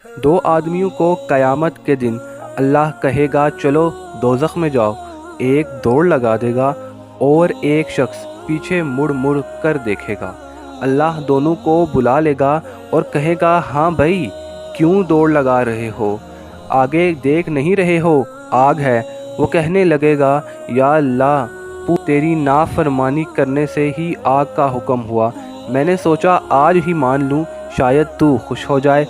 دو آدمیوں کو قیامت کے دن اللہ کہے گا چلو دوزخ میں جاؤ، ایک دوڑ لگا دے گا اور ایک شخص پیچھے مڑ مڑ کر دیکھے گا۔ اللہ دونوں کو بلا لے گا اور کہے گا ہاں بھائی، کیوں دوڑ لگا رہے ہو؟ آگے دیکھ نہیں رہے ہو آگ ہے؟ وہ کہنے لگے گا یا اللہ، تیری نافرمانی کرنے سے ہی آگ کا حکم ہوا، میں نے سوچا آج ہی مان لوں، شاید تو خوش ہو جائے۔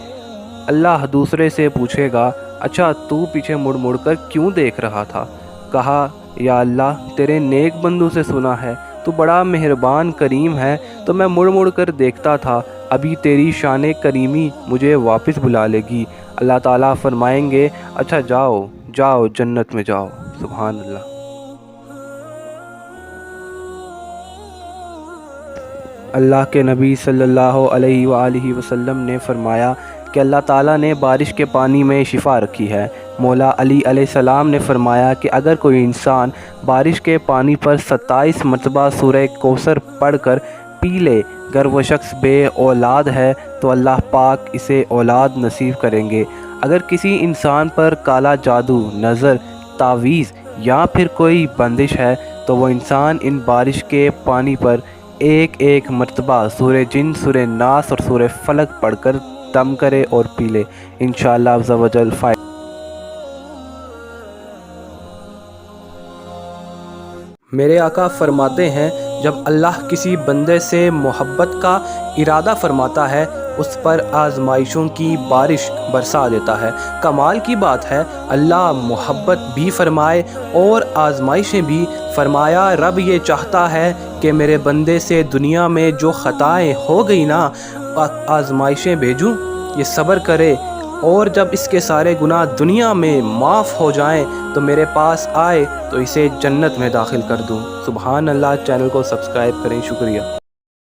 اللہ دوسرے سے پوچھے گا اچھا تو پیچھے مڑ مڑ کر کیوں دیکھ رہا تھا؟ کہا یا اللہ، تیرے نیک بندوں سے سنا ہے تو بڑا مہربان کریم ہے، تو میں مڑ مڑ کر دیکھتا تھا، ابھی تیری شان کریمی مجھے واپس بلا لے گی۔ اللہ تعالیٰ فرمائیں گے اچھا جاؤ جاؤ جنت میں جاؤ۔ سبحان اللہ۔ اللہ کے نبی صلی اللہ علیہ وآلہ وسلم نے فرمایا کہ اللہ تعالیٰ نے بارش کے پانی میں شفا رکھی ہے۔ مولا علی علیہ السلام نے فرمایا کہ اگر کوئی انسان بارش کے پانی پر 27 مرتبہ سورہ کوثر پڑھ کر پی لے، گر وہ شخص بے اولاد ہے تو اللہ پاک اسے اولاد نصیب کریں گے۔ اگر کسی انسان پر کالا جادو، نظر، تعویذ یا پھر کوئی بندش ہے تو وہ انسان ان بارش کے پانی پر ایک ایک مرتبہ سورہ جن، سورہ ناس اور سورہ فلق پڑھ کر دم کرے اور پی لے، انشاءاللہ عز و جل فائدہ۔ میرے آقا فرماتے ہیں جب اللہ کسی بندے سے محبت کا ارادہ فرماتا ہے اس پر آزمائشوں کی بارش برسا دیتا ہے۔ کمال کی بات ہے اللہ محبت بھی فرمائے اور آزمائشیں بھی۔ فرمایا رب یہ چاہتا ہے کہ میرے بندے سے دنیا میں جو خطائیں ہو گئی نا، آزمائشیں بھیجوں، یہ صبر کرے اور جب اس کے سارے گناہ دنیا میں معاف ہو جائیں تو میرے پاس آئے تو اسے جنت میں داخل کر دوں۔ سبحان اللہ۔ چینل کو سبسکرائب کریں، شکریہ۔